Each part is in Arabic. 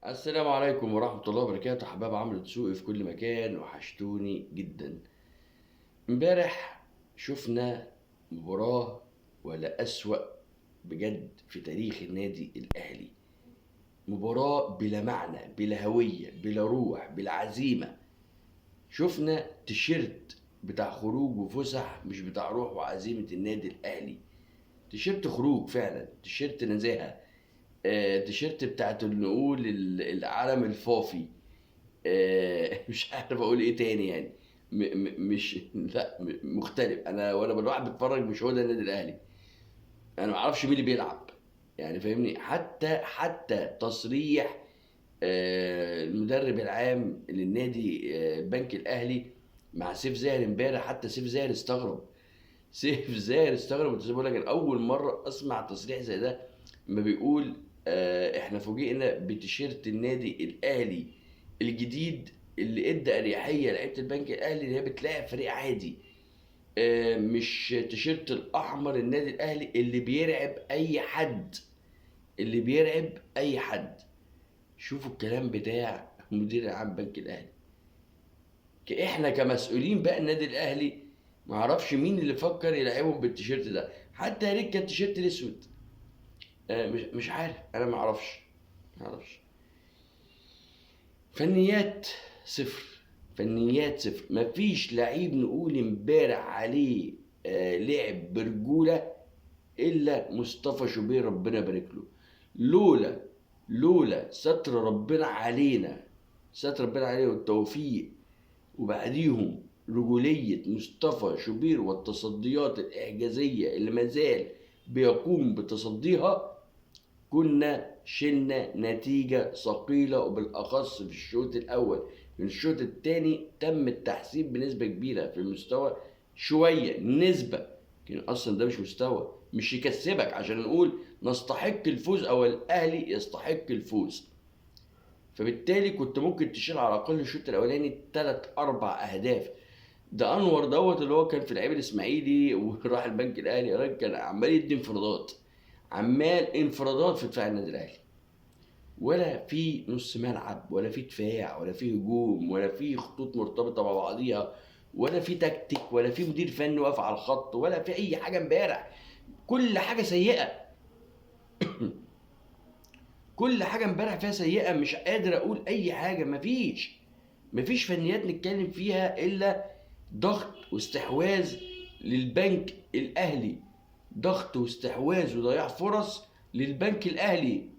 السلام عليكم ورحمة الله وبركاته، حباب عمرو دسوقي في كل مكان، وحشتوني جدا. امبارح شفنا مباراة ولا أسوأ بجد في تاريخ النادي الأهلي. مباراة بلا معنى، بلا هوية، بلا روح، بلا عزيمة. شفنا تيشيرت بتاع خروج وفسح، مش بتاع روح وعزيمة النادي الأهلي. تيشيرت خروج فعلا، تيشيرت نزاهة. تيشيرت بتاعت نقول العالم الفافي. مش عارف اقول ايه تاني يعني. مش لا مختلف. انا وانا بالواحد بتفرج، مش هو ده النادي الاهلي. انا ما اعرفش مين اللي بيلعب، يعني فاهمني. حتى تصريح المدرب العام للنادي البنك الاهلي مع سيف زاهر امبارح، حتى سيف زاهر استغرب. سيف زاهر استغرب. بقول لك أنا اول مره اسمع تصريح زي ده، ما بيقول احنا فوجئنا بتيشيرت النادي الاهلي الجديد اللي ادى اريحيه لعيبه البنك الاهلي اللي هي بتلاعب فريق عادي. مش تيشيرت الاحمر النادي الاهلي اللي بيرعب اي حد، اللي بيرعب اي حد. شوفوا الكلام بتاع مدير العام بنك الاهلي. احنا كمسؤولين بقى النادي الاهلي، ما اعرفش مين اللي فكر يلعبهم بالتيشيرت ده. حتى يا ريت كان التيشيرت الاسود. مش عارف، انا ما اعرفش. فنيات صفر، فنيات صفر. مفيش لعيب نقول امبارح عليه لعب برجوله الا مصطفى شوبير، ربنا يبارك له. لولا لولا ستر ربنا علينا، ستر ربنا علينا والتوفيق، وبعديهم رجولية مصطفى شوبير والتصديات الإعجازية اللي مازال بيقوم بتصديها، كنا شلنا نتيجة ثقيلة، وبالأخص في الشوط الأول. في الشوط الثاني تم التحسين بنسبة كبيرة في المستوى، شوية نسبة. لكن أصلا ده مش مستوى، مش يكسبك عشان نقول نستحق الفوز أو الأهلي يستحق الفوز. فبالتالي كنت ممكن تشيل على الأقل الشوط الأولاني 3 4 أهداف. ده أنور دوت اللي هو كان في العيب الإسماعيلي وراح البنك الأهلي، الراجل كان عمال يدي انفرادات، عمال انفرادات في دفاع النادي الاهلي. ولا في نص ملعب، ولا في دفاع، ولا في هجوم، ولا في خطوط مرتبطه مع بعضيها، ولا في تكتيك، ولا في مدير فني واقف على الخط، ولا في اي حاجه امبارح. كل حاجه سيئه. كل حاجه امبارح فيها سيئه، مش قادر اقول اي حاجه. مفيش فنيات نتكلم فيها الا ضغط واستحواذ للبنك الاهلي. ضغط واستحواذ وضياع فرص للبنك الاهلي.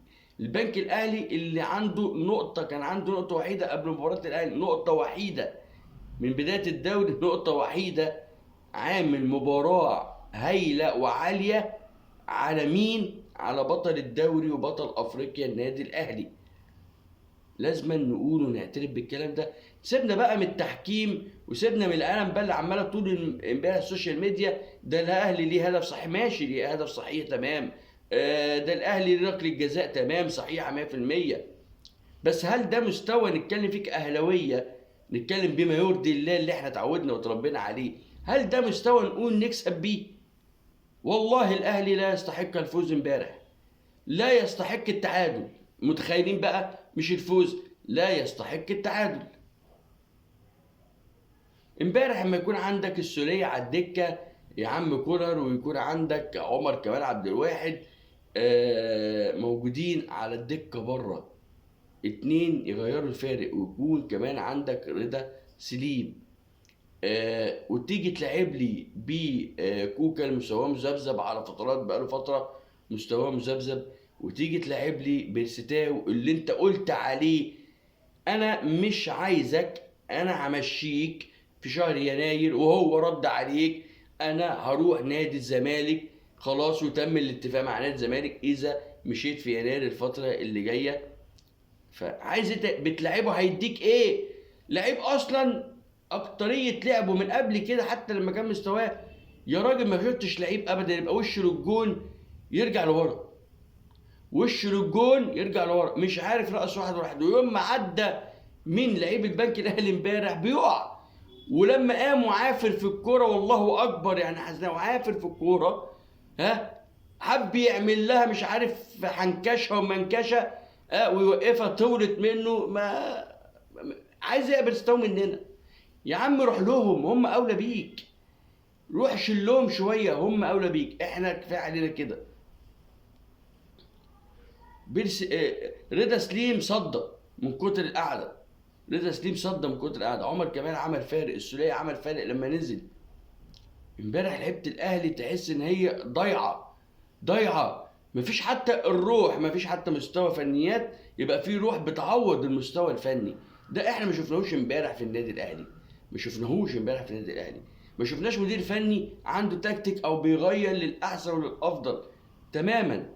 البنك الاهلي اللي عنده نقطه، كان عنده نقطه وحيده قبل مباراه الاهلي، نقطه وحيده من بدايه الدوري، نقطه وحيده. عامل مباراه هايله وعاليه على مين؟ على بطل الدوري وبطل افريقيا النادي الاهلي. لازم نقول ونعترف بالكلام ده. سيبنا بقى من التحكيم، وسيبنا من العالم بقى اللي عماله طول امبارح السوشيال ميديا ده الاهلي ليه هدف صحيح. ماشي، ليه هدف صحيح، تمام. ده الاهلي ليه ركله جزاء، تمام، صحيحه 100%. بس هل ده مستوى نتكلم فيه كاهلاويه، نتكلم بما يرضي الله اللي احنا اتعودنا وتربينا عليه؟ هل ده مستوى نقول نكسب بيه؟ والله الاهلي لا يستحق الفوز امبارح، لا يستحق التعادل. متخيلين بقى؟ مش الفوز، لا يستحق التعادل. امبارح لما يكون عندك السولية على الدكة يا عم كولر، ويكون عندك عمر كمال عبد الواحد موجودين على الدكة بره، اتنين يغيروا الفارق، ويكون كمان عندك رضا سليم، وتيجي تلعب لي بكوكا المستواه مذبذب على فترات، بقاله فترة مستواه مذبذب، وتيجي تلعب لي بيرستاو اللي انت قلت عليه انا مش عايزك، انا همشيك في شهر يناير، وهو رد عليك انا هروح نادي الزمالك خلاص، وتم الاتفاق مع نادي الزمالك اذا مشيت في يناير الفترة اللي جاية. فعايز انت بتلعبه هيديك ايه؟ لعيب اصلا اكترية لعبه من قبل كده حتى لما كان مستواه، يا راجل ما شفتش لعيب ابدا يبقى وشه للجون يرجع لورا، وشه للجون يرجع لورا، مش عارف رقص واحد واحد. ويوم ما عدى من لعيب البنك الاهلي امبارح بيقع، ولما قام وعافر في الكوره والله اكبر، يعني حزناه وعافر في الكوره، ها، حب يعمل لها مش عارف حنكشه ومنكشه، ويوقفها طولت منه، عايز يقبل استوى مننا. يا عم روح لهم، هم اولى بيك. روح شلهم شويه، هم اولى بيك. احنا كفايه علينا كده. رضا سليم صدق من كتر القعده. رضا سليم صدق من كتر القعده. عمر كمال عمل فارق، السولية عمل فارق لما نزل. امبارح لعيبه الاهلي تحس ان هي ضايعه. مفيش حتى الروح، مفيش حتى مستوى فنيات يبقى فيه روح بتعوض المستوى الفني. ده احنا ما شفناهوش امبارح في النادي الاهلي. ما شفناش مدير فني عنده تكتيك او بيغير للاحسن وللافضل تماما.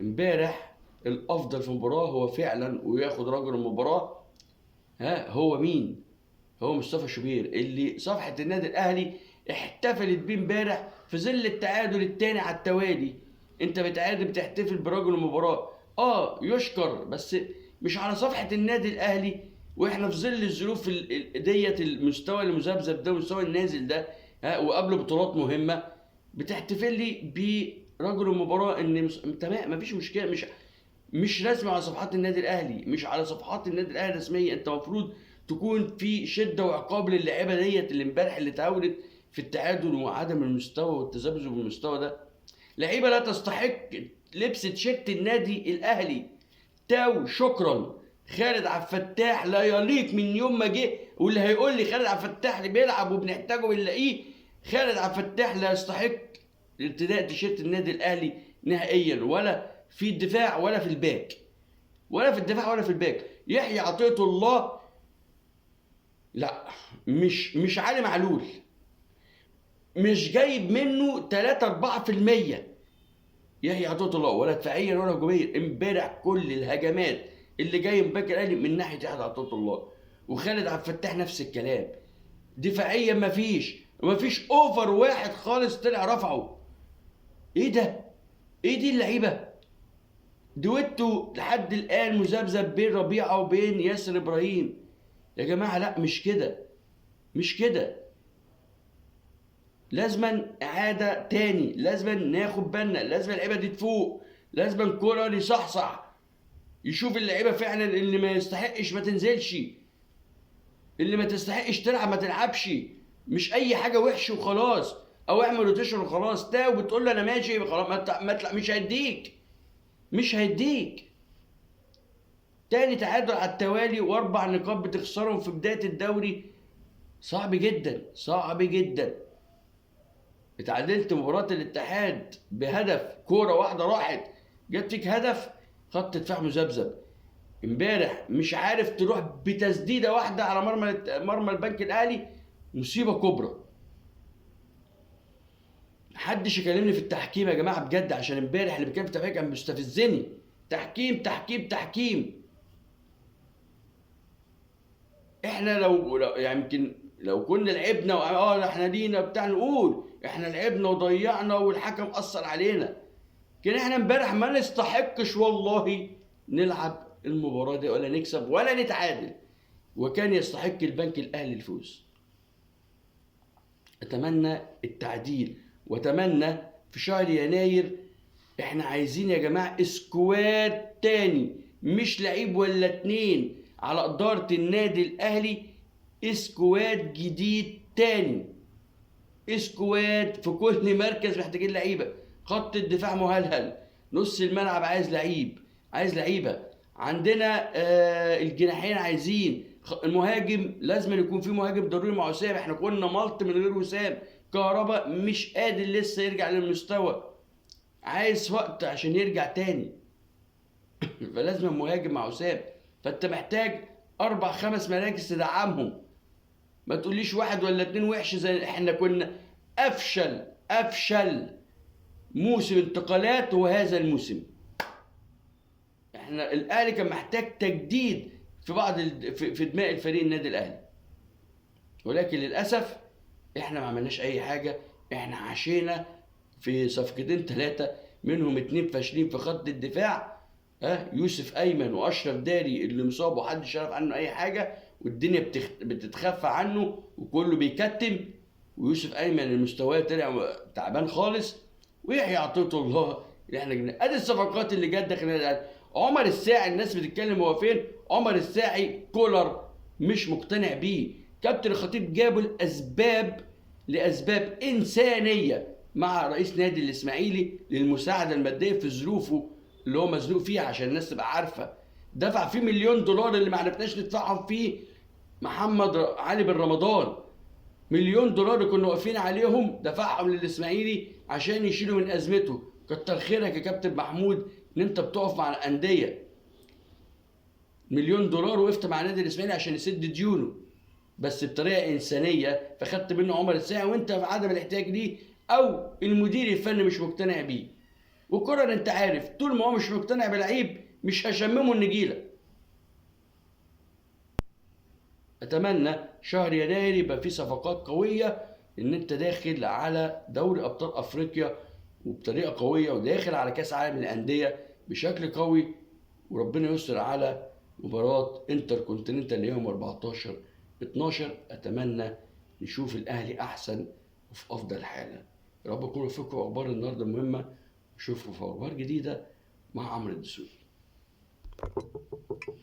امبارح الافضل في المباراه هو فعلا وياخد رجل المباراه. هو مين؟ هو مصطفى شوبير، اللي صفحه النادي الاهلي احتفلت بيه امبارح في ظل التعادل الثاني على التوالي. انت بتعادل، بتحتفل برجل المباراه. يشكر، بس مش على صفحه النادي الاهلي واحنا في ظل الظروف ديت، المستوى المذبذب ده والمستوى النازل ده، وقبل بطولات مهمه بتحتفل لي برجل المباراه. ان تمام، مفيش مشكله. مش رسمي على صفحات النادي الاهلي، مش على صفحات النادي الاهلي رسميه. انت المفروض تكون في شده وعقاب للاعيبه ديت اللي امبارح اللي تعودت في التعادل وعدم المستوى والتذبذب بالمستوى ده. لعيبه لا تستحق لبس تيشيرت النادي الاهلي. شكرا. خالد عبد الفتاح لا يليق من يوم ما جه. واللي هيقول لي خالد عبد الفتاح اللي بيلعب وبنحتاجه بنلاقيه، خالد عبد الفتاح لا يستحق ارتداء تيشيرت النادي الاهلي نهائيا، ولا في الدفاع ولا في الباك. يحيى عطية الله لا، مش علي معلول، مش جايب منه 3-4%. يحيى عطية الله ولا دفاعيا ولا هجوميا. امبارح كل الهجمات اللي جايه من باك الاهلي من ناحيه يحيى عطية الله. وخالد عبد الفتاح نفس الكلام. دفاعيا مفيش اوفر واحد خالص طلع رفعه. ايه ده؟ ايه دي اللعيبه؟ دويتو لحد الان مذبذب بين ربيعه وبين ياسر ابراهيم. يا جماعه لا، مش كده. لازما اعاده تاني، لازما ناخد بالنا، لازما اللعيبه دي تفوق، لازما كولر يصحصح، يشوف اللعيبه فعلا اللي ما يستحقش ما تنزلش، اللي ما تستحقش تلعب ما تلعبش. مش اي حاجه وحش وخلاص، او اعمل روتيشن وخلاص. وبتقول له انا ماشي خلاص، مش هيديك. تاني تعادل على التوالي و4 نقاط بتخسرهم في بدايه الدوري. صعب جدا. اتعادلت مباراة الاتحاد بهدف، كورة واحدة راحت جت فيك هدف، خط دفاع مذبذب. امبارح مش عارف تروح بتسديدة واحدة على مرمى البنك الأهلي، مصيبة كبرى. محدش يكلمني في التحكيم يا جماعة بجد، عشان امبارح اللي بيتكلم في التحكيم كان مستفزني. تحكيم. احنا لو يعني يمكن لو كنا لعبنا احنا لينا بتاع نقول احنا لعبنا وضيعنا والحكم اثر علينا، لكن احنا امبارح ما نستحقش والله نلعب المباراه دي ولا نكسب ولا نتعادل، وكان يستحق البنك الاهلي الفوز. اتمنى التعديل، واتمنى في شهر يناير. احنا عايزين يا جماعه سكواد تاني، مش لعيب ولا 2 على اداره النادي الاهلي. سكواد جديد تاني، سكواد في كل مركز محتاجين لعيبه. خط الدفاع مهلهل، نص الملعب عايز لعيبه. عندنا الجناحين عايزين. المهاجم لازم يكون في مهاجم ضروري مع وسام. احنا كنا ملط من غير وسام. كهربا مش قادر لسه يرجع للمستوى، عايز وقت عشان يرجع تاني. فلازم مهاجم مع وسام. فانت محتاج 4-5 مراكز تدعمهم. ما تقوليش 1 ولا 2 وحش زي احنا كنا. افشل موسم انتقالات هو هذا الموسم. احنا الاهلي كان محتاج تجديد في بعض في دماء الفريق النادي الاهلي، ولكن للاسف احنا ما عملناش اي حاجه. احنا عشينا في صفقتين 3 منهم 2 فاشلين في خط الدفاع. يوسف ايمن واشرف داري اللي مصاب ومحدش يعرف عنه اي حاجه، والدنيا بتتخفى عنه وكله بيكتم. ويوسف ايمن المستوى طلع تعبان خالص. ويحيى عطية الله اللي احنا جبناه. ادي الصفقات اللي جت داخل النادي الاهلي. عمر الساعي الناس بتتكلم هو فين؟ عمر الساعي كولر مش مقتنع بيه. كابتن الخطيب جابوا لاسباب انسانيه مع رئيس نادي الاسماعيلي للمساعده الماديه في ظروفه اللي هو مزنوق فيها، عشان الناس تبقى عارفه. دفع فيه مليون دولار اللي ما عرفناش ندفعهم فيه محمد علي بن رمضان. مليون دولار كنا واقفين عليهم دفعهم للاسماعيلي عشان يشيلوا من ازمته. كتر خيرك يا كابتن محمود ان انت بتقف مع الانديه. مليون دولار وقفت مع نادي الاسماعيلي عشان يسد ديونه، بس بطريقه انسانيه، فخدت منه عمر الساعي وانت في عدم الاحتياج ليه او المدير الفني مش مقتنع بيه. وكرر انت عارف طول ما هو مش مقتنع بلعيب مش هشممه النجيله. اتمنى شهر يناير يبقى فيه صفقات قويه، ان انت داخل على دوري ابطال افريقيا وبطريقه قويه، وداخل على كاس عالم الانديه بشكل قوي، وربنا يستر على مباراه انتر كونتيننتال يوم 14/12. اتمنى نشوف الاهلي احسن وفي افضل حاله. يا رب تكونوا فيكم اخبار النهارده مهمه. نشوفكم في اخبار جديده مع عمرو الدسوقي.